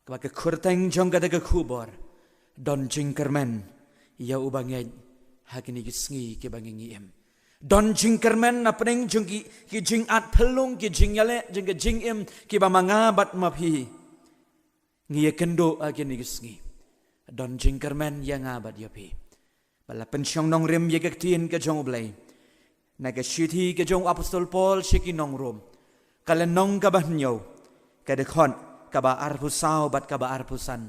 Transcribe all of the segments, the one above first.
Kaba ke kurteng jong kata ke kubor. Don jingkermen. Ya ubangay. Hakini gisngi ke bangingi em. Don jingkermen na peneng jong ki jing at pelung ki jing yale jong ke jing em ki ba mangabat mapi. Ngiye kendo hakini gisngi. Don jingkermen ya ngabat yapi. Bala pensyong nong rim ye kektien ke jong ublay. Na ke syuthi ke jong apostol Paul syiki nong rom. Kala nong kabah nyaw. Kada khon kaba arpusau bat kaba arpusan.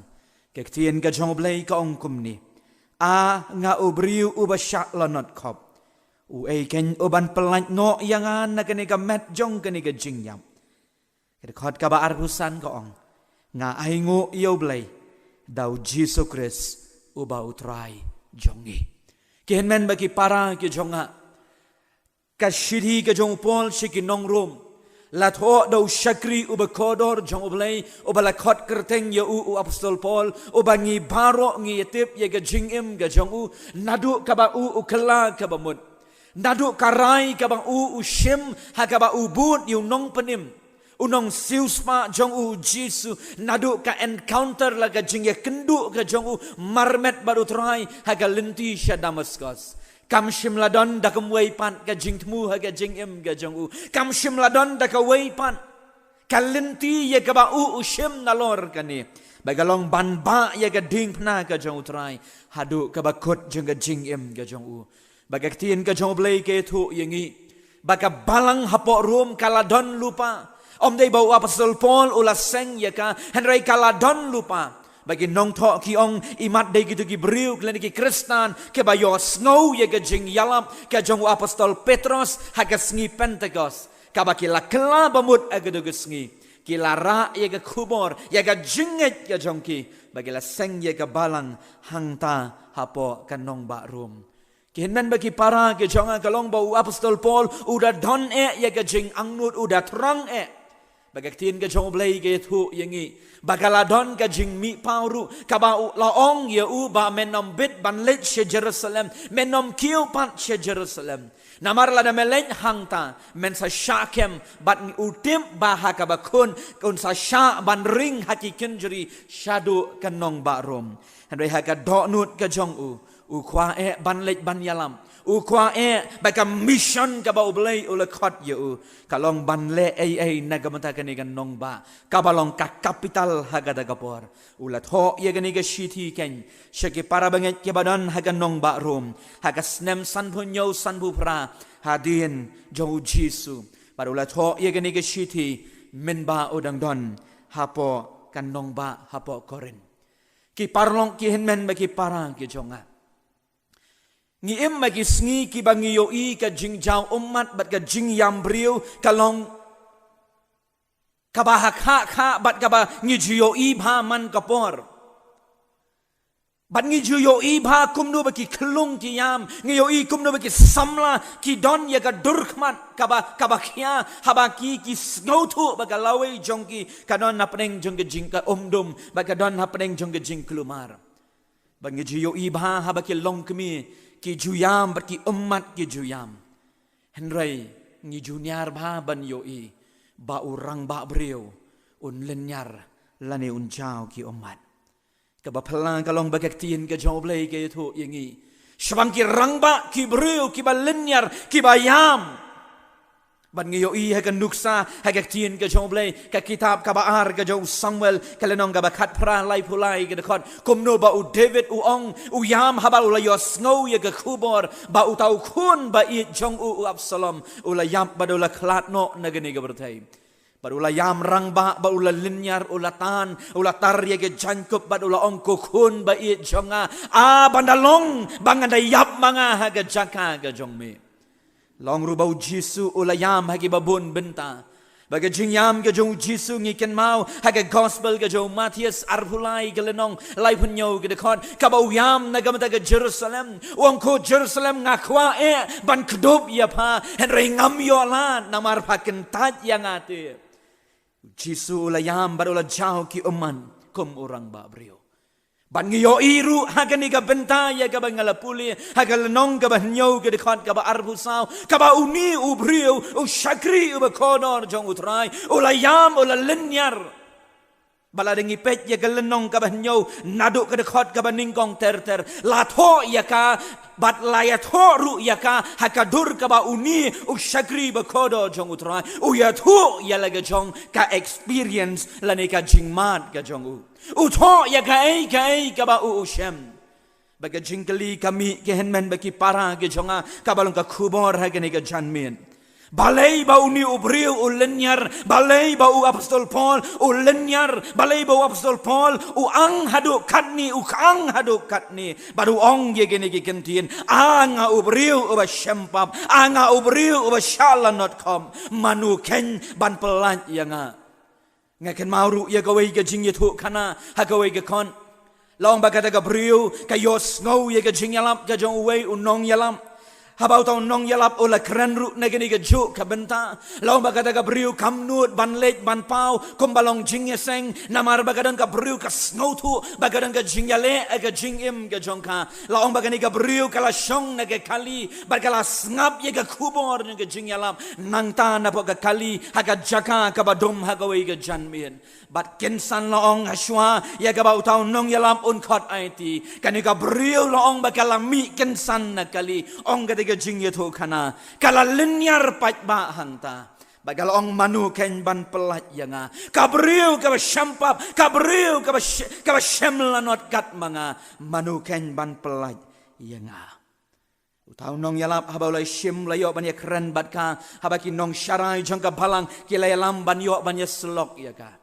Kektien ke jong ublay ka ongkum ni. A nga ubriu ubasyak lanot kop. Uay ken uban pelanj no yangan na kani ka met jong kani ka jingyam. Kada khot kaba arpusan ka ong. Nga aingo iyo ublay. Daw Jesus Christ uba utray jongi. Kihenmen bagi para ke jonga. Kasyidhi ke jong Paul syiki nong rom. Latho daw syakri uba kodor jong ublay. Uba lakot kerteng ya u apostol Paul. Uba ngi baro ngi yetip ya ke jingim ke jong u. Naduk kaba u kela kaba mud. Naduk karai kaba u shim ha kaba u bud yung nong penim. Unong siusma jong u Jisu naduk ka encounter laga jingya kenduk ka jong u marmet baru try haga lenti sya Damaskus. Kam shim ladon da kam pan ka jing tmu haga jing im ka jong u. Kam shim ladon da ka pan ka lenti ya ka ba u shim nalor ka ni. Bagalong ban ba ya ka ding pna ka jong u try hadu ka ba kot jing ka jing im ka jong u. Bagaktien ka jong blay ke tu yangi. Baga balang hapo rum kaladon lupa. Om day bau apostol Paul ula seng ya ka Henry kaladon lupa bagi nong tok ki ong imat day gitu ki beriu kleni ki Kristan ke bayo snow ya ka jing yalap ke jong apostol Petros haga sngi Pentecost ka baki la kela bamut agado gesngi ki la ra ya ka kubor ya ka jinget ya jong ki bagi la seng ya ka balang hangta hapo kanong ba room Kihinman bagi para ke jonga kalong bau apostol Paul udah don ya ka jing angnut udah terang Bagaktin ka jong blay ke tu yangi bagaladon ka jing mi pauru kabau laong ya u ba menom bit ban let she Jerusalem menom kiu pat she Jerusalem namar la da meleng hangta men sa syakem bat utim ba hakabakun kun sa sya ban ring hakikin jeri syadu kanong ba rom handai haka donut ka jong u kwa ban let ban yalam ukwa baka mission ka ba ublay ulakot yu kalong banle ay nagamata kani kan nong ba kabalong ka kapital hagada kapor ulat ho ye gani ga shiti ken syaki para banget ke badan hagan nong ba rom hagas nem san punyo san bu pra hadin jo Jisu para ulat ho ye gani ga shiti men ba odang don hapo kan nong ba hapo korin ki parlong ki henmen bagi para ki jonga Ngiem magi sngi ki bangi yoi ka jing jaw umat bat ka jing yam briu kalong kabahak ha bat kaba ngi yoi bha man kapor bat ngi yoi bha kumnu baki klung ki yam ngi yoi kumnu baki samla ki don ya ka durkmat kaba khia habaki ki snautu baka lawe jongki kadon napneng jong jing ka umdum baka don napneng jong jing klumar bangi yoi bha habaki long kemi ki juyam bat ki umat ki juyam henry ngi junior ba ban yoi ba urang ba breu un lenyar lane un jao ki umat ka ba phalang kalong bagaktien ka joblay ke thu yangi shwang ki rang ba ki breu ki ba lenyar ki ba yam ban ngi yoi ha kan nuksa ha gaktien ka joblay ka kitab ka baar ka jo Samuel kalenong ka bakat pra lai pulai ka dekot kumno ba u David u ong u yam habal la yos ngo ye ka kubor ba u tau kun ba i jong u Absalom u la yam ba do la klat no na gani ka bertai ba u la yam rang ba u la linyar u la tan u la tar ye ka jankup ba u la ong ku kun ba i jonga a bandalong bangan da yap manga ha ka jaka ka jong me Long rubau Jisu ulayam hagi babun benta. Baga jingyam ke jong Jisu ngiken mau haga gospel ke jong Matius arpulai ke lenong lai punyo ke dekon kabau yam nagamata ke Jerusalem wangko Jerusalem ngakwa ban kedup ya pa henry ngam yo la namar paken tat yang ate Jisu ulayam barulah jauh ki uman kum orang ba brio ban ngiyo iru haga ni ka benta ya ka bangala puli haga lenong ka banyo ke dekon ka ba arbusau ka ba uni ubrio u shakri u bakonor jong utrai ulayam ula lenyar Baladengi pet ya gelenong ka banyo naduk ka dekhot ka baningkong ter la tho ya ka bat la ya tho ru ya ka hakadur ka ba uni ushagri ba kodo jong utrai u ya thu ya laga jong ka experience la ne ka jingmat ka jong u tho ya ka ai ka ba u shem baga jingkali kami ke henmen bagi para ke jonga ka balong ka khubor ha ke ne ka janmen balai bau ni ubriu ulenyar balai bau apostol Paul ulenyar balai bau apostol Paul ang haduk katni ang haduk katni baru ong ye gene ge kentien anga ubriu uba shempap anga ubriu uba shala.com manu ken ban pelan yanga ngaken mauru ya gawe ge jing ye thu kana ha gawe ge kon long bagata ga briu ka yos ngau ye ge jing yalam ga jong uwe unong yalam habau tau nong yalap ola keren ru negeni ke juk ka benta laung bagada ka briu kamnut ban lek ban pau kombalong jingye seng namar bagadan ka briu ka snautu bagadan ka jingyale ka jingim ka jongka laung bagani ka briu kala shong nege kali bagala ngap ye ka kubor nege jingyalap nangta na po ka kali haga jaka ka badom hagawe ka janmien bat kensan laong haswa ya ka bau tau nong yalap un khot IT kani ka briu laong bagala mi kensan na kali ong ka jing ye thu kana kala linyar pat ba hangta bagal ong manu ken ban pelat yanga kabriu ka shampap kabriu ka shemla not gat manga manu ken ban pelat yanga utau nong yalap habaulai shim layo ban ye keren bat ka habaki nong syarai jangka balang kilai lam ban yo ban ye slok ya ka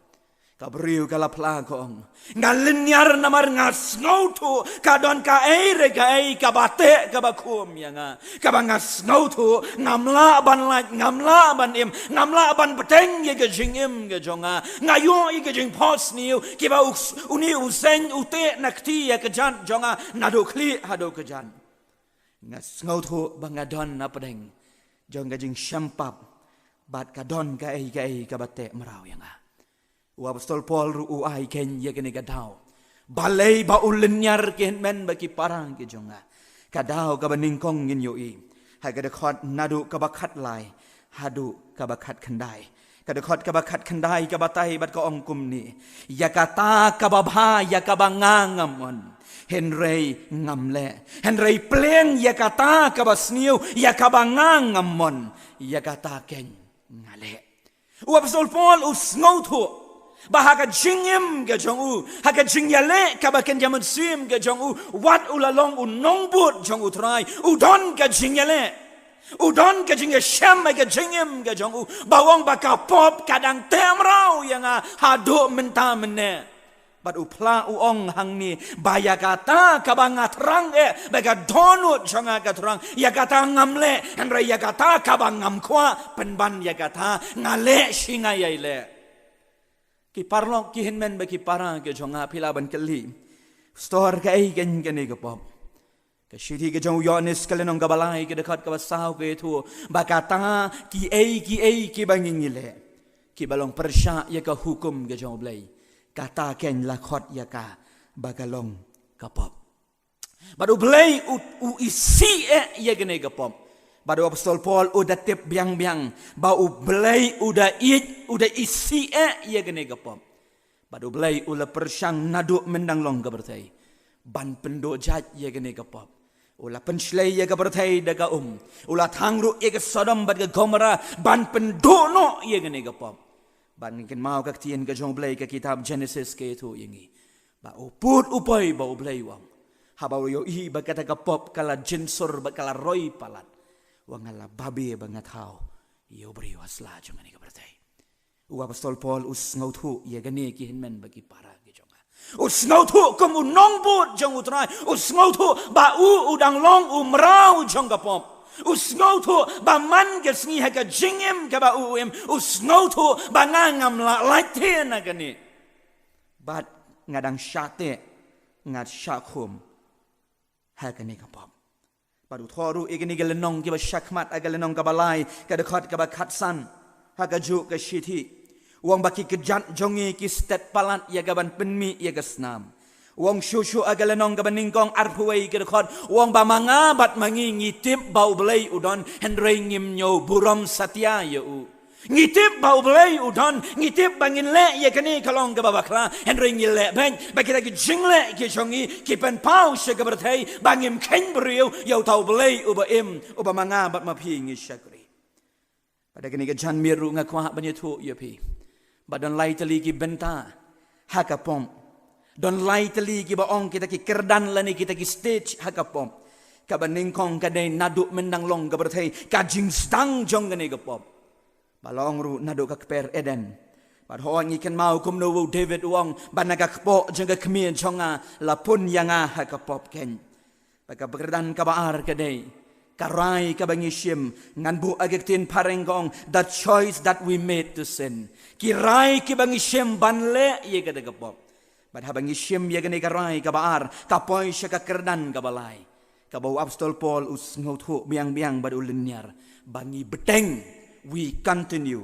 kabriu kala plakong ngalinyar namar ngas ngautu kadon ka aire ka ai ka bate ka bakum yanga ka bangas ngautu ngamla ban im ngamla ban beteng ye ke jingim ke jonga ngayo ye ke jing pos niu ki ba uni usen ute nakti ye ke jan jonga nadu kli hado ke jan ngas ngautu bangadon na pedeng jong ke jing shampap bat kadon ka ai ka bate merau yanga Apostol Paul ru ai ken ye kene gadau balai ba ulenyar ken men bagi parang ke jonga kadau ka baningkong ngin yoi ha ka dekhot nadu ka bakat lai hadu ka bakat khandai ka dekhot ka bakat khandai ka batai bat ka ongkum ni yakata ka babha yakabanga ngamon Henry ngamle Henry pleng yakata ka basniu yakabanga ngamon yakata ken ngale Apostol Paul usngautu bahaga jingim ke jongu haga jingyale kabaken jamun sim ke jongu wat ulalong unongbut jongu trai udon ke jingyale udon ke jingye sham ke jingim ke jongu bawang baka pop kadang temrau yang hadu menta mene bat upla uong hang ni bayakata kabanga terang baga donut jonga ka terang yakata ngamle henra yakata kabangam kwa penban yakata ngale singa yaile ki parlok ki hinmen bagi para ke jonga pilaban kali stor ka ai gen gen ke pop ke shiti ke jong yones kalenong gabalai ke dekat ka basau ke tu bakata ki ai ki bangingile ki balong persya ya ka hukum ke jong blai kata ken lakot ya ka bagalong ka pop badu blai u isi ya gen ke pop Badu Apostol Paul udah tip biang-biang bau belai udah isi ye gene gapom badu belai ula persang naduk mendang long gabertai ban pendo jat ye gene gapom ula penslei ye gabertai daga ula thangru ye ke Sodom bad ke Gomora ban pendo no ye gene gapom ban ken mau kak tien ke jong belai ke kitab Genesis ke tu yengi bau put upai bau belai wang habau yo i bakata gapop kala jinsur bakala roi palat wangala babi bangat hau yo beri wasla jonga ni kabartai Apostol Paul usngautu ye gane ki hinmen bagi para ki jonga usngautu kum unongbut jong utrai usngautu ba udang long umrau jong kapop usngautu ba man ke sngi ha ka jingim ka ba usngautu ba ngangam la laite na gani bat ngadang syate ngat syakum ha gani kapop Baru thoru igini gelenong kiba syakmat agalenong kabalai kadekot kaba katsan hagaju ke shiti wong baki kejat jongi ki stet palat ya gaban penmi ya gasnam wong shushu agalenong kaba ningkong arpuai kadekot wong bamanga bat mangi ngitip bau belai udon henry ngimnyo burom satya ya u ngitip bau belai udon ngitip bangin le ye kani kalong ke babakla henry ngile ben bagi lagi jingle ke jongi ki pen pau se ke berthai bangim ken beriu yau tau belai uba im uba manga bat mapi ngi syakri pada kini ke jan miru ngakwa banyetu ye pi badan lai tali ki benta hakapom don lai tali ki baong kita ki kerdan lani kita ki stage hakapom kabaning kong kadai naduk mendang long ke berthai kajing stang jong kani ke pop balong ru naduk ka per eden bad hoang ikan mau kum no David wong banaga kpo jengga kemien chonga lapun yanga hakapop ken baka berdan ka baar kadai karai kabangishim nganbu agektin parengong the choice that we made to sin kirai kibangishim banle ye kada gapop bad habangishim ye gane karai kabaar kapoy sya kerdan kabalai kabau apostol Paul us ngotho biang-biang bad ulinyar bangi beteng we continue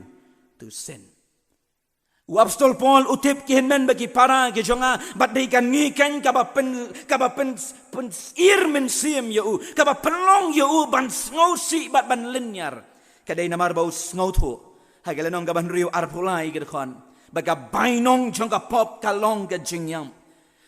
to sin Apostol Paul utip kihinmen bagi para ke jonga bat dei kan ngiken kaba pen ir men sim eu kaba penlong eu ban ngosi bat ban linyar kadai namar bau ngotho hagalenong gaban riu arpulai ke kon baga bainong jonga pop kalong ke jingyam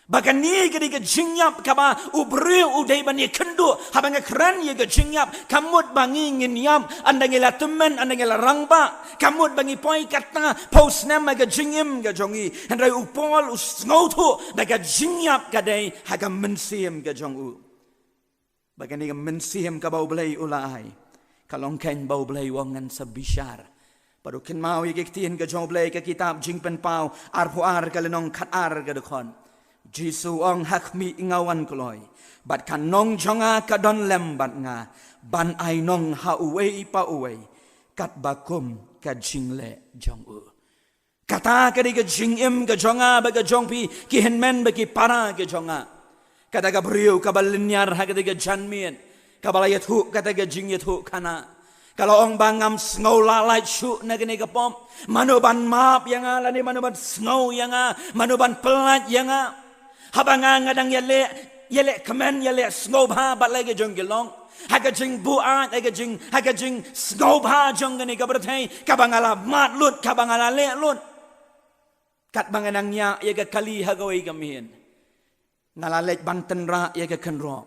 baga ni ke jingyap kaba ubriu udai ban ye kendu habanga kran ye ke jingyap kamut bangi nginyam andangela temen andangela rangba kamut bangi poi kata post nama ke jingyam ke jongi hendrai upol usngautu baga jingyap kadai haga mensim ke jongu baga ni mensim ka bau belai ulai kalong ken bau belai wangan sabishar padu ken mau ye ke tien ke jong belai ke kitab jingpen pau arpuar kalenong khatar ke dekon Jisu ong hak mi ngawan kloy bat kan nong jonga kadon lem bat nga ban ai nong ha uwei pa uwei kat bakum ka jingle jong u kata ka di ka jingim ka jonga ba ka jongpi ki henmen ba ki para ka jonga kata ka briu ka balinyar ha ka di ka janmien ka balayat hu kata ka jingyat hu kana kalau ong bangam snow lalai shu na gini ka pom manuban map yang lani manuban snow yang manuban pelat yang habanga ngadang yele kemen yele snobha bat lagi jong gelong haga jing buat haga jing snobha jong gani ka berthai kabangala mat lut kabangala le lut kat banganang nya ye ka kali hagawai gamin ngalalek ban tenra ye ka kenro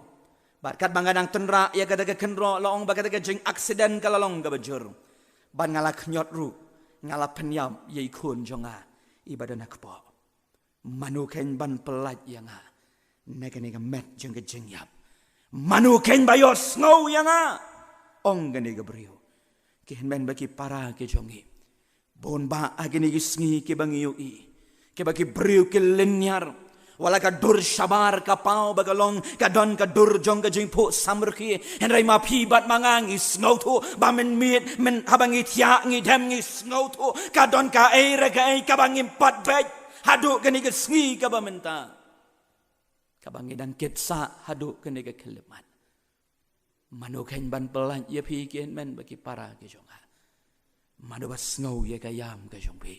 bat kat banganang tenra ye ka daga kenro long ba ka daga jing accident kalalong ka bajur ban ngala knyot ru ngala penyam ye kun jonga ibadan akpo manu ken ban pelat yang negani ga met jeng ke jengyap manu ken bayo snow yang ong gani ga brio ken ben bagi para ke jongi bon ba agani gi sngi ke bangi i ke bagi brio ke linyar wala ka dur shabar ka pau bagalong ka don ka dur jong ka jing po samrki henrai ma pi bat mangang i snow to ba men mit men habangi tia ngi dem ngi snow to ka don ka era ka ai ka bangi pat bej haduk kini ke sengi ka bamenta kabangi dan ketsa haduk kini ke keleman manuken ban pelan ye pi ken men bagi para ke jonga manu bas ngau ye ka yam ke jongpi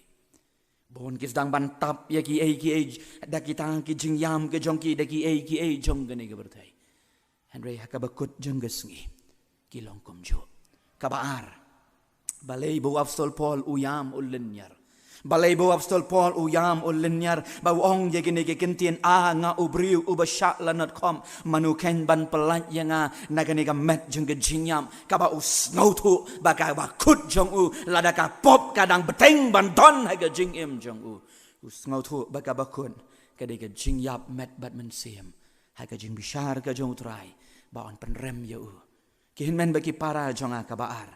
bon kis dang ban tap ye ki ai da kita ki jing yam ke jongki da ki ai jong kini ke bertai henry hakabakut jong ke sengi kilong komjo kabaar balai bo apostol Paul uyam ulinyar balai bo apostol Paul uyam ulinyar bawong ye gini ke kentien nga ubriu ubasyak lanat kom manuken ban pelat yang nagani ka met jeng ke jinyam kaba us ngautu baka bakut jong u ladaka pop kadang beteng ban don haga jingim jong u us ngautu baka bakun kade ke jingyap met bat mensim haga jing bishar ka jong utrai baon penrem ye u kihin men bagi para jonga kabaar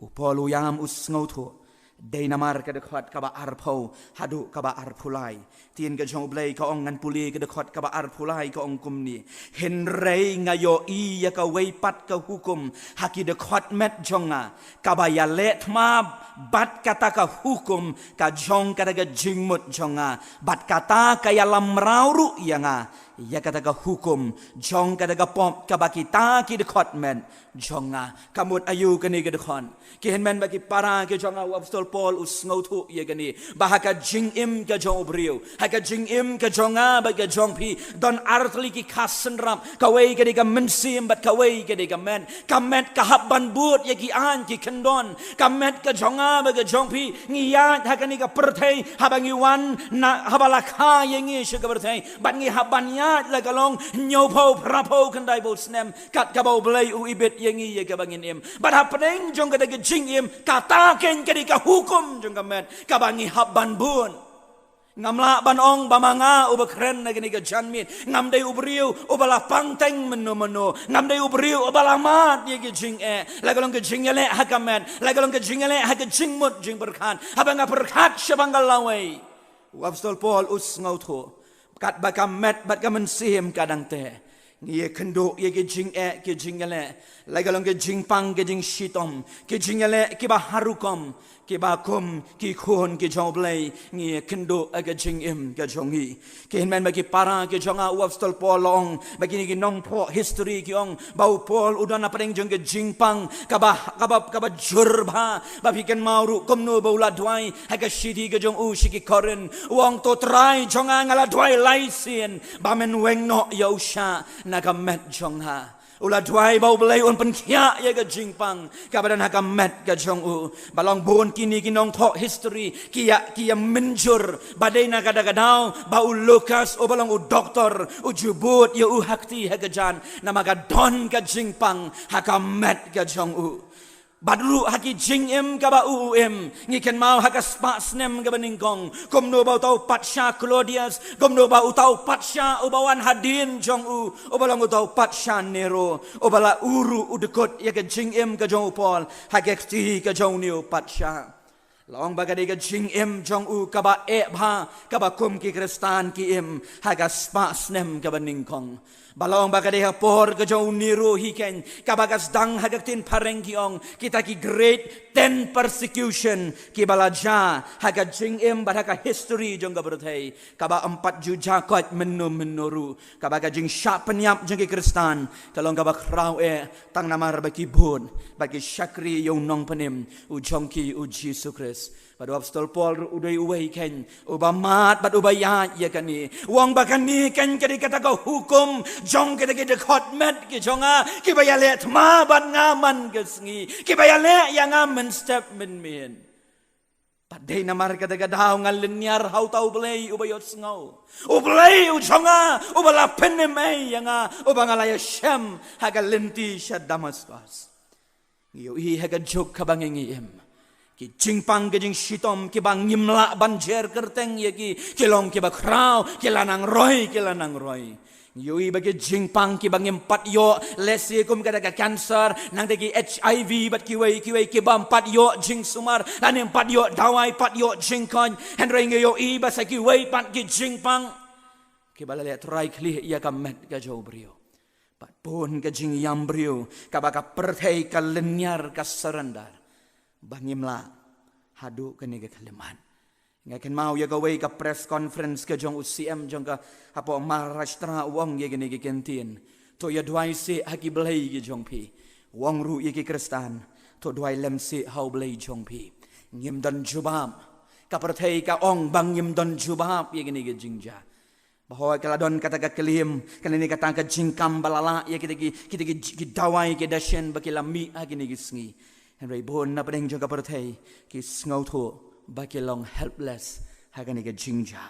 u Paul uyam us ngautu Dei namar ke dekat kaba arpau hadu kaba arpulai tien ke jong blai ka ong ngan puli ke dekat kaba arpulai ka ong kumni henrei ngayo i ya ka weipat ka hukum haki dekat met jonga kaba ya let ma bat kata ka hukum ka jong ka daga jingmut jonga bat kata ka ya lamrauru yanga ya kata ka hukum jong kata ka pom ka baki ta ki dekot men jonga kamut ayu kani ke dekon ki hen men baki para ke jonga apostol Paul us ngau thu ye kani bahaka jing im ka jong obriu haka jing im ka jonga baki jong pi don artli ki kasen ram ka wei kani ka mensim bat ka wei kani ka men kamet ka habban but ye ki an ki kendon kamet ka jonga baki jong pi ngiyat haka ni ka perthei habangi wan na habalakha ye ngi she ka perthei bat ngi habanya la kalong nyopo prapo kan dai bo snem kat ka bo blai u ibet yengi ye ka bangin im but happening jong ka de jing im kata ken ka di ka hukum jong ka met ka bangi habban bun ngamla ban ong bamanga u bekren na gini ka janmit ngam dai ubriu u bala pangteng meno ngam dai ubriu u bala mat ye ki jing la kalong ka jing le hakamen la kalong ka jing le hak jing mut jing berkhan habanga berkhat shabanggal lawai apostol Paul us ngau tho kat bakam met bat kamen sim kadang te ngie kendo ye ke jing ke jingale lagalong ke jing pang ke jing shitom ke jingale ke ba harukom ke ba kom ke khon ke joblay ngie kendo aga jing im ke jongi ke men bagi para ke jonga apostol Paul long bagi ni nong po history ki ong bau Paul udan apa jong ke jing pang ka ba jurba ba piken mauru komno baula dwai ha ka shidi ke jong u shiki koren wong to try jonga ngala dwai laisien ba men weng no yausha nakamet jongha ula dwai bau belai on penkia ya ga jingpang kabadan hakamet ga jong u balong bon kini kinong tho history kia menjur badai na kadang bau Lukas o balong u doktor u jubut ya u hakti ha ga jan nama ga don ga jingpang hakamet ga jong u badru haki jing im ka ba uum ngiken mau haka spa snem ka beningkong komno bau tau patsha Claudius komno bau tau patsha ubawan hadin jong u obalang tau patsha Nero obala uru udekot ya ka jing im ka jong Paul haka ti ka jong niu patsha long bagade ka jing im jong u ka ba bha ka ba kum ki kristan ki im haka spa snem ka beningkong balong bagade ha por ke jong Nero hiken kabagas dang hagaktin pareng kiong kita ki great 10 persecution ki balaja haga jing im baraka history jong gabrthei kaba 4 juja kot menuru kabaga jing syak penyap jong ki kristan kalong kaba krau tang namar bagi bun bagi syakri yong nong penim u jong ki u Jesu Christ pada apostol Paul udai uwai ken ubamat bad ubaya ya kani wong bakani ken kadi kata ko hukum jong kede dekot met ki jonga ki bayale tma ban ngaman gesngi ki bayale yang ngamen step men padai namar kata daw ngalen nyar hau tau belai ubayot ngau ublai u jonga ubala peneme yang ubangalaya shem haga lenti syad Damaskus yo hi haga jok kabangengi em ki jingpang ke jing shitom ki bang ngimla banjer kerteng ye ki kilong ki bakrau ki lanang roi yoi bagi jingpang ki bang 4 yo lesi kum kada ka cancer nang degi HIV bat ki wei ki bam 4 yo jing sumar dan 4 yo dawai 4 yo jingkon hendreng yo i basa ki wei pat ki jingpang ki balale try kli ya ka met ka jo brio pat pun ka jing yam brio ka baka perthei ka lenyar ka serendar bangimla hadu kene ke kaliman ngaken mau ya gawai ka press conference ke jong UCM jong ka apo Maharashtra wong ye gene ke kentin to ya dwai se haki blai ke jong pi wong ru ye ke kristan to dwai lem se hau blai jong pi ngim dan jubab ka perthei ka ong bang ngim dan jubab ye gene ke jingja bahwa kaladon kata ka kelim kan ini kata ka jingkam balala ye kita ki dawai ke dashen bakilami agini gisngi Henry bon na padeng jong ka perthei ki ngau tho baki long helpless hagani ke jingja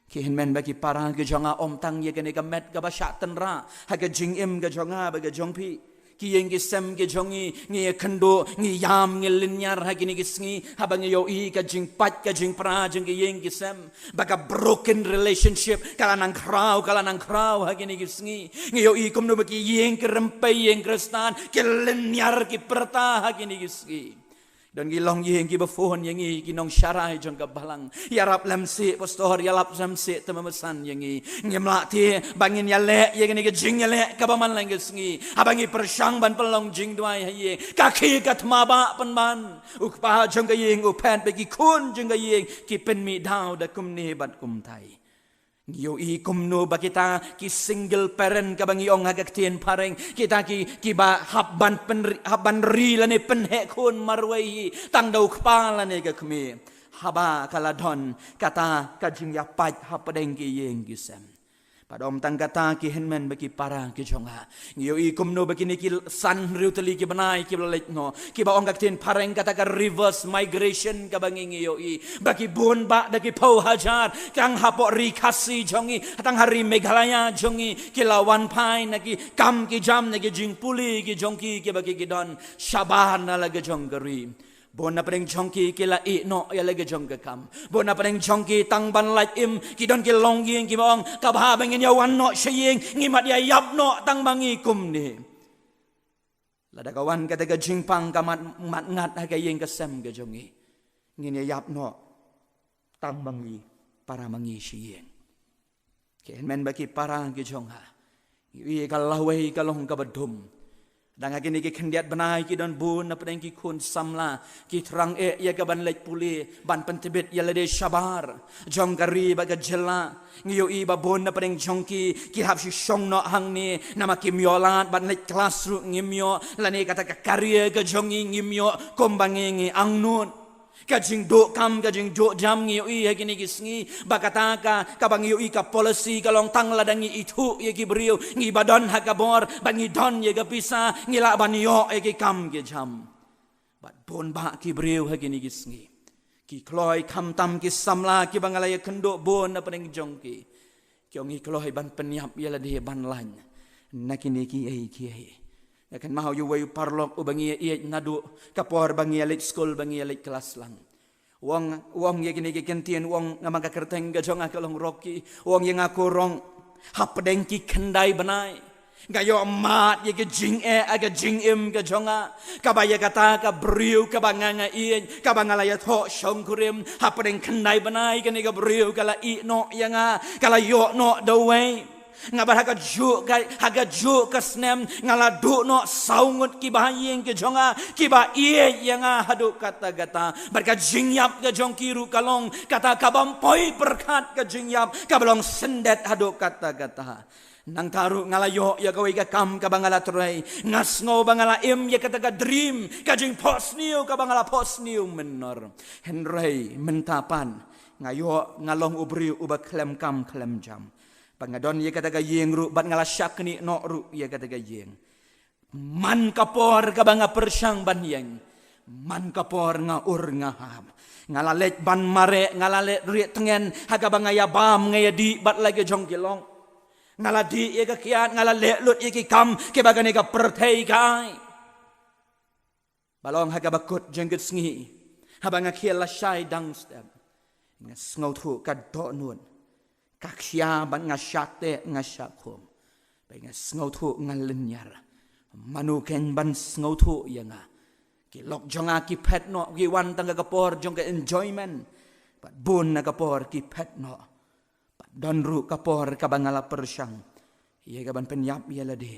ki hinmen baki parang ke jonga om tang ye kene ka met ka basha tenra haga jing im ke jonga baga jongpi ki yeng ki sem ke jongi ngi khando ngi yam ngi linyar hagini ki sngi habang yo i ka jing pat ka jing pra jing ki yeng ki sem baka broken relationship kala nang krau hagini ki sngi ngi yo i komno baki yeng krempe yeng kristan ki linyar ki perta hagini ki sngi dan gilong yeng ki bafon yengi kinong syarai jong ka balang yarap lamsi pastor yarap samsi temamesan yengi ngemla ti bangin yale yengni ke jing yale ka baman lang gesngi abangi persang ban pelong jing duai haye kaki katmaba penban ukpa jong ka yeng upan bagi kun jong ka yeng ki pen mi dau da kumni bat kum thai Yo I kumno ba kita ki single parent ka bang iong hagak tien pareng kita ki ba habban ri la ne penhe kun marwai tang dau kpala ne ka kmi haba kala don kata ka jing ya pat hapadeng ki yeng ki sem padom tang kata ki henmen bagi para ki jonga yo I kumno bagi ni ki san riuteli ki banai ki blalek no ki ba ong hagak tien pareng kata ka reverse migration ka bang yo I bagi bun ba dagi pau hajar kang hapo rikasi jongi tang hari Meghalaya jongi ki lawan pai nagi kam ki jam nagi jing puli ki jongki ki bagi ki don shaban na lagi jonggari bon na pareng jongki ki la I no ya lagi jong kam bon na pareng jongki tang ban like im ki don ki long yeng ki bang ka ba bangin ya wan no sheyeng ngimat ya yap no tang bangi kum ni lada kawan kata ka jingpang kamat mat ngat ha ka yeng ka sem ka jongi ngin ya yap no tang bangi para mangi sheyeng ken men baki para ki jonga wi ka lawai ka long ka badum dang agini ki kendiat banai ki don bun na pedeng ki kun samla ki terang ya ka ban lek puli ban pentebit ya lede shabar jong kari ba ka jela ngiyo I ba bun na pedeng jongki ki hab shi shong no hang ni nama ki miolat ban lek kelas ru ngimyo lani kata ka karya ka jongi ngimyo kombangi ngi angnun kajing do kam kajing do jam ngi ui hagini kisngi bakata ka bang ui ka policy ka long tang ladangi itu ye ki brio ngi badon hakabor bangi don ye ka pisa ngi la ban yo ye ki kam ki jam bat bon ba ki brio hagini kisngi ki kloi kam tam ki samla ki bangalaya kendo bon na peneng jongki kyong i kloi ban penyap ye la de ban lan nakini ki ai ki ai akan mau yu wayu parlok ubangi iet nadu kapor bangi alik school bangi alik kelas lang wong ye kini kentien wong ngamang ka kerteng ga jong akalong roki wong yang aku rong hapdeng ki kendai banai gayo mat ye ke jing aga jing im ga jonga kabaya kata ka briu ka banganga ien ka bangala ya tho shong kurim hapdeng kendai banai kani ka briu kala I no yanga kala yo no the way ngabar haga ju kasnem ngala du no saungut ki bahayeng ke jonga ki ba iye yanga hadu kata gata barka jingyap ke jong kiru kalong kata kabam poi perkat ke jingyap kabalong sendet hadu kata gata nang taru ngalayo ya kawai ka kam ka bangala tray ngasngo bangala im ya kata ka dream ka jing posniu ka bangala posniu menor henry mentapan ngayo ngalong ubri uba klem kam klem jam pangadon ye kata ga yeng ru bat ngala syak ni no ru ye kata ga yeng man kapor ka banga persang ban yeng man kapor nga ur nga ham ngala lek ban mare ngala lek ri tengen haga banga ya bam ngaya di bat lagi jong kilong ngala di ye ka kiat ngala lek lut ye ki kam ke bagane ka perthei kai balong haga bakut jengget sngi habanga khiel la shai dang step ngau thu ka do nun kaksia ban ngasyate ngasyakum pengen ngau thu ngalenyar manuken ban ngau thu yanga ki lok jonga ki pet no ki wan tanga kapor jong ka enjoyment pat bun na kapor ki pet no pat don ru kapor ka bangala persyang ye ka ban penyap ye lade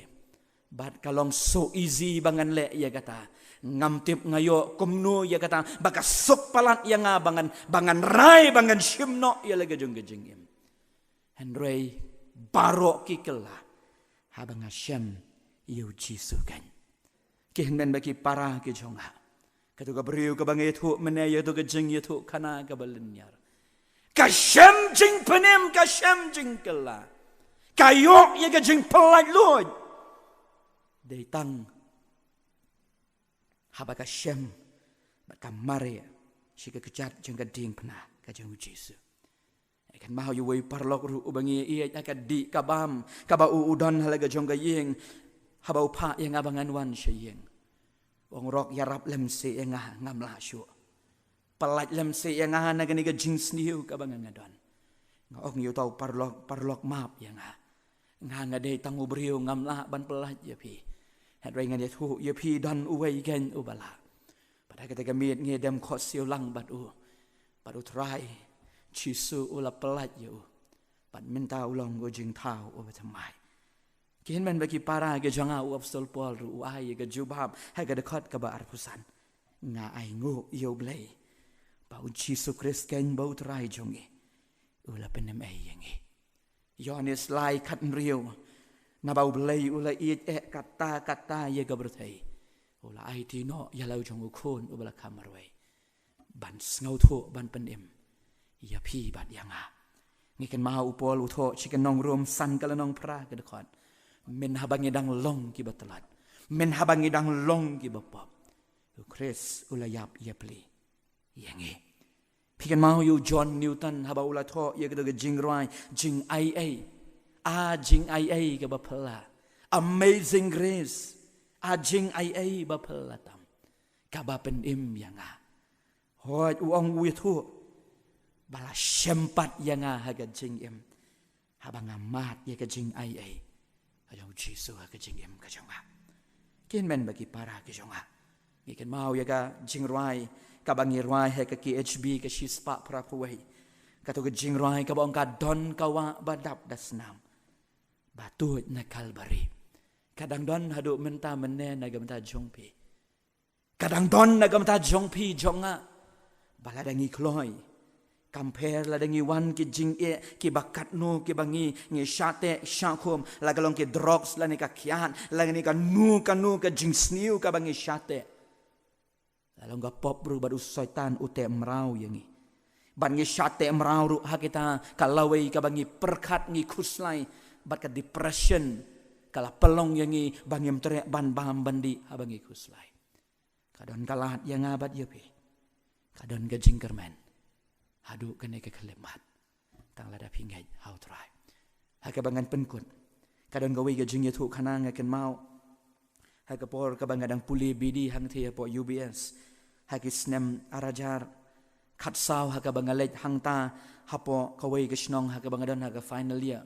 bat kalong so easy bangan le ye kata ngamtip ngayo kumno ye kata baka sok palat yanga bangan rai bangan shimno ye lagi jong gejengim Henry barok kikela habang Hashem yu jisukan kihen men baki para ke jonga katu ka beriu ka bang etu menaya tu ka jeng etu kana ka balenyar ka Shem jing penem ka Shem jing kela kayok ye ka jing pelaj lord dei tang haba ka Shem ba ka Maria si ka kejat jeng ka ding pena ka jeng Jisu kan mau yu wei parlok ru ubangi iya akan di kabam kabau udon halaga jongga yeng habau pa yang abangan wan syeng wong rok yarap lem se yang ngamla syu pelat lem se yang naga niga jings niu kabangan ngadon ngong yu tau parlok map yang ngade tangu beriu ngamla ban pelat ya pi het ringan ya thu ya pi don uwei gen ubala pada ketika miet ngedem khos siu lang batu try Jisu ula pelat yu pat minta ulang go jing tau o batamai kihen men bagi para ge janga u apostol Paul ru ai ge jubab ha ge dekat ka ba arpusan nga ai ngo yo blai bau Jisu Kristus ken bau trai jongi ula penem ai yengi Yohanes lai kat mriu na bau blei ula it kata ye gabertai ula ai ti no ya lau jong ukun ubala kamarwai ban ngau tho ban penim ya phi bat yanga ngiken ma upol utho chiken nong rum san kala nong pra ke dekon men habangi dang long ki batalat men habangi dang long ki bapap Chris ula yap ye pli yangi pikan mau yu John Newton haba ula tho ye ke jing roi jing ai jing ai ke bapala amazing grace jing ai bapala tam kaba penim yanga hoi uang wi thu bala sempat yanga haga jing em habang amat ye ke jing ai ajong jisu haga jing em ka jonga kin men bagi para ke jonga ikan mau ya ga jing roi ka bangi roi he ka KHB ka shispa pra puai ka to jing roi ka bong ka don ka wa badap dasnam batu na kalbari kadang don hadu menta menne na gamta jongpi kadang don na gamta jongpi jonga baladangi kloi compare ladangi wan ki jing ki bakat no ki bangi ngi shate shakom lagalong ki drugs la ni ka kian la ni ka nu ka jing sniu ka bangi shate Lalu ga pop ru badu syaitan ute merau yangi. Ban ngi syate merau ru hakita kalawai ka bangi perkat ngi kuslai bat ka depression kala pelong yangi bangim tere ban baham bandi habangi kuslai. Kadon kalat yang abat yepi. Kadon ga jingkerman. Hadu kene ke kelemat. Tang lada pingai how try. Haka bangan penkut. Kadon gawi ga jing yetu kanang akan mau. Haka por ka bangadang puli bidi hang thia po UBS. Haki snem arajar kat saw haka bangalet hangta hapo kawai gesnong haka bangadon haka final year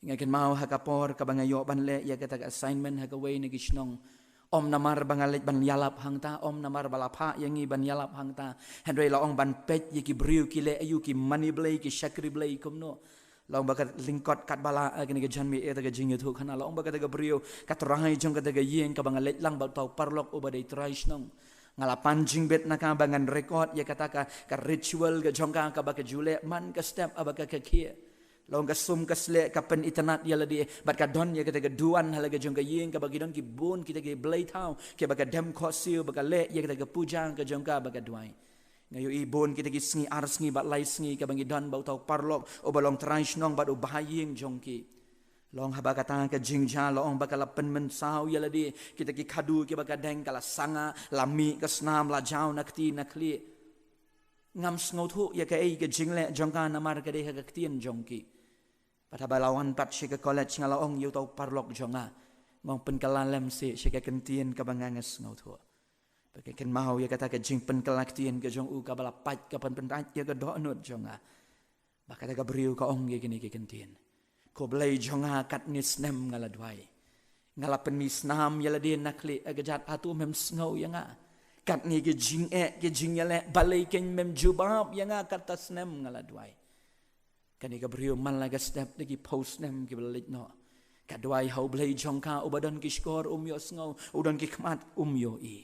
ngaken mau haka por ka bangayo banle ya kata assignment haka wai ni gesnong om namar bangalet ban yalap hangta om namar balapha yangi ban yalap hangta hendrei laong ban pet yiki briu kile ayu ki money blay ki shakri blay kumno laong bakat lingkot kat bala agni ke janmi eta ke jing thu khana laong bakat ga briu kat rai jong kata ga yeng ka bangalet lang ba tau parlok obadai trai snong ngalapan jingbet naka bangan rekod ya kataka ka ritual ga jongka ka baka jule man ka step abaka ka kia long ka sum ka sle ka pen itanat ya ladi bat ka don ya kataka duan halaga jongka yeng ka bagi don ki bon kita ke blay tau ke baka dem khosil baka le ya kataka puja ka jongka baka duai ngayo ibon kita ki sngi ars ngi bat lai sngi ka bangi don bau tau parlok o balong trans nong bat o bahaying jongki long haba kata ke jingja long bakala penmen sau ya ladi kita ki khadu ki baka deng kala sanga lami ke snam la jau nakti nakli ngam sngo thu ya ke ai ke jingle jongka namar ke de ha ktien jongki pataba lawan pat shi ke college ngala ong yu tau parlok jonga ngong pen kala lem se shi ke kentien ka banga sngo thu baka ken mau ya kata ke jing pen kala ktien ke jong u ka bala pat ka pen pen ya ke do nut jonga baka ta ka briu ka ong ye kini ke kentien ko blai jonga kat ni snem ngala dwai ngala penis nam yala dia nakli agajat atu mem sngo yanga kat ni ke jing yale balai ken mem jubab yanga kat snem ngala dwai kan ni ka brio man laga step lagi post nem ke belit no kat dwai hau blai jongka ubadan ki skor yo sngo udan ki kmat yo I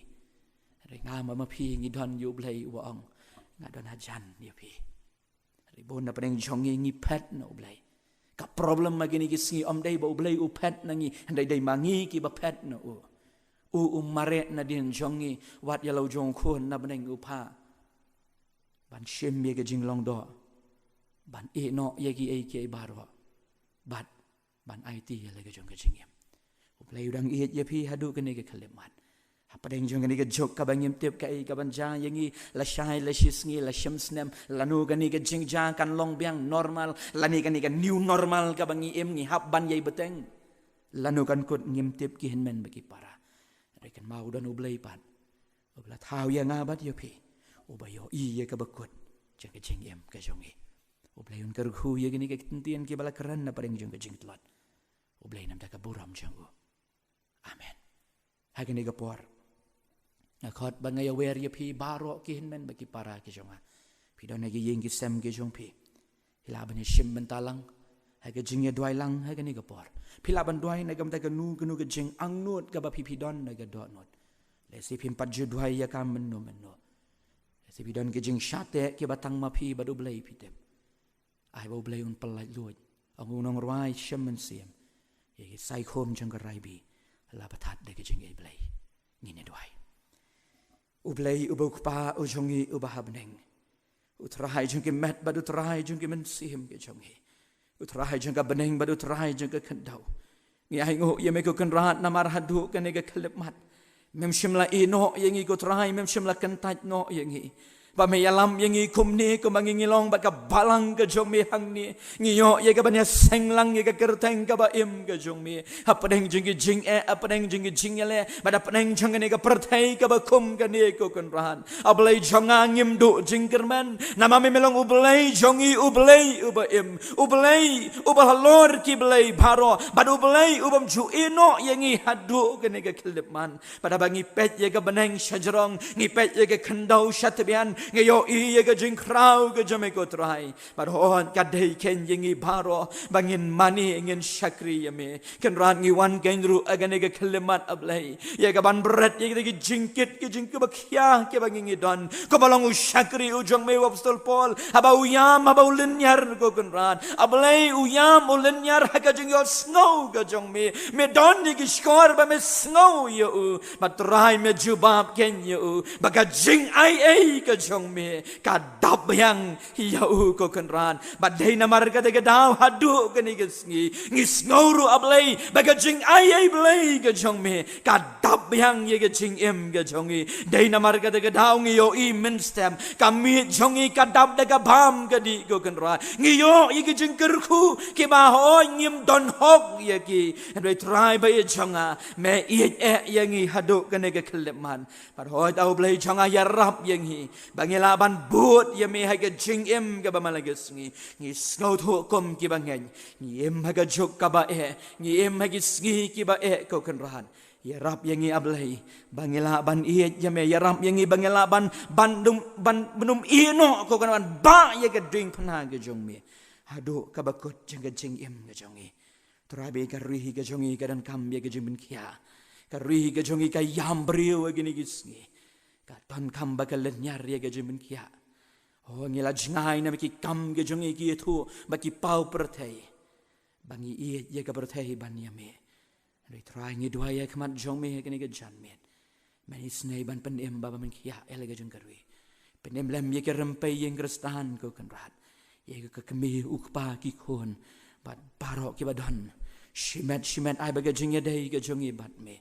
renga ma phi ngi don yu blai wa ong ngadon hajan ni phi ribon na peng jongi ngi pet no blai ka problem magini ki singi om dai bau blai u pet nangi handai dai mangi ki ba pet no u mare na din jongi wat ya lau jong khon na baneng u pha ban shem ye ke jing long do ban e no ye ki e ke baro bat ban IT ya le ke jong ke jing yam u blai udang e ye phi hadu ke ne ke khalemat apa deng jong ni ke jok ka bangim tip ka I ka banja yangi la shai la shisngi la shamsnem lanu ka ni ke jingja kan long biang normal lani ka ni ke new normal ka bangi em ngi hap ban yai beteng lanu kan kut ngim tip ki henmen bagi para rekan mau dan ublai pan ubla thau ya ngabat yo phi ubayo I ye ka bakut jeng ke jing em ka jongi ublai un ker khu ye ni ke tintien ki bala keren na pareng jong ke jing tlot ublai nam ta ka buram jangu amen hagini ka por Nakot bangay aware ya pi baro ki hinmen bagi para ki jonga. Pi don nagi yeng ki sem ki jong pi. Hilaban ni shim bentalang. Haga jing ya duai lang haga ni gapor. Pi laban duai nagam ta nu ke jing ang nut ka ba pi don naga dot not. Lesi pi empat ju duai ya kam menu. Lesi pi don ki jing shate ki batang ma pi badu blai pi tem. Ai bau blai un pelai luoj. Angunong ruai shaman siam. Ye sai khom jang ka raibi. La patat de ke jing e blai. Ngine duai. Ublai ubuk pa ujongi ubahabneng. Utrahay jang ke met bad utrahay jang ke mensim ke jongi. Utrahay jang ka beneng bad utrahay jang ka kendau. Ngi ai ngo ye me ko kan rahat namar hadu kan ga khlep mat. Mem shimla ino yengi ko trahay mem shimla kentaj no yengi. Ba me yalam yengi kumni ko mangingilong ba ka balang ka jong mi hang ni ngiyo ye ka banya senglang ye ka kerteng ka ba im ka jong mi hapadeng jingi jing apadeng jingi jing yale ba da padeng jong ne ka perthai ka ba kum ka ne ko kan ran ablai jonga ngim do jing kerman nama me melong ublai jongi ublai uba im ublai uba halor ki blai baro ba ublai ubam ju ino yengi hadu ka ne ka klip man ba da bangi pet ye ka beneng shajarong ngi pet ye ka khandau shatbian ngayo iya ka jing krau ka jame ko trai barhon kadai ken yengi baro bangin mani ngin shakri yame kan ran ngi wan genru agane ka kelemat ablai ye ka ban berat ye ka jingkit ke jing ke bakhya ke bangi don ko balong shakri ujong me apostol paul aba uyam aba ulenyar ko kan ran ablai uyam ulenyar ha ka jing yo snow ka jong me don ni ki skor ba me snow yo matrai me jubab ken yo baga jing ai ka jong me ka dab yang yau ko kenran badai namar ka de daw hadu ka ni ngi sngoru ablai baga jing ai blai ka jong me ka dab yang ye ka jing em ka jongi dai namar ka de daw ngi yo I minstem kami jongi ka dab de ka bam ka di ko kenran ngi yo ye ka jing kerku ke ba ho ngim don hok ye ki and we try ba ye jonga me ye yangi hadu ka ne ka kleman par ho daw blai jonga ya rap yang hi bangilaban buat ye me haga jing em ka ba malagas ngi snow tho kom ki bangen ngi em haga jok ka ba ngi em hagi sngi ki ba ko kan rahan ya rap yang ngi ablai bangilaban iet ye me ya rap yang ngi bangilaban bandum ban benum ino ko kan ba ye ka ding phana ga jong me hado ka ba kot jang ga jing em ga jongi trabe ka rihi ga jongi ka dan kam ye ga jing bin kya ka rihi ga jongi ka yam brio ga ni gisngi ka ton kam ba ka len nyar ye ga jing bin kya oh ngila jingai na ki kam ge jongi ki thu ba ki pau perthai bangi iet ye ka perthai ban ya me ri trai ngi dua ye khamat jong me ke ni ge jan me mani snei ban pen em ba ban kya ele ge jong karwi pen em lem ye ke rempai yeng kristan ko kan rat ye ka kemi ukpa ki khon bat barok ki badon shimet ai ba ge jing ye dei ge jongi bat me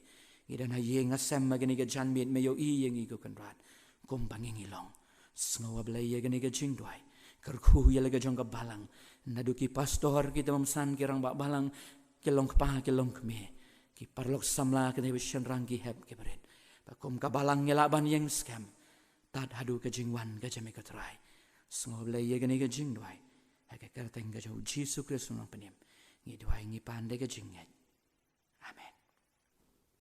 ngidan ha ye ngasem ma ge ni ge jan me me yo I yengi ko kan rat kom bangi ngilong Sengawa belai ye gani ke jing duai kerku ye lega jong ke balang naduki pastor kita memsan kirang bak balang kelong kepah kelong keme ki parlok samla kene wishen rang ki heb ke berit bakom ka balang ngelaban yang scam tad hadu ke jingwan ke jame ke trai sengawa belai ye gani ke jing duai ha ke kerteng ke jau Jesu Kristus nang penim ngi duai ngi pande ke jing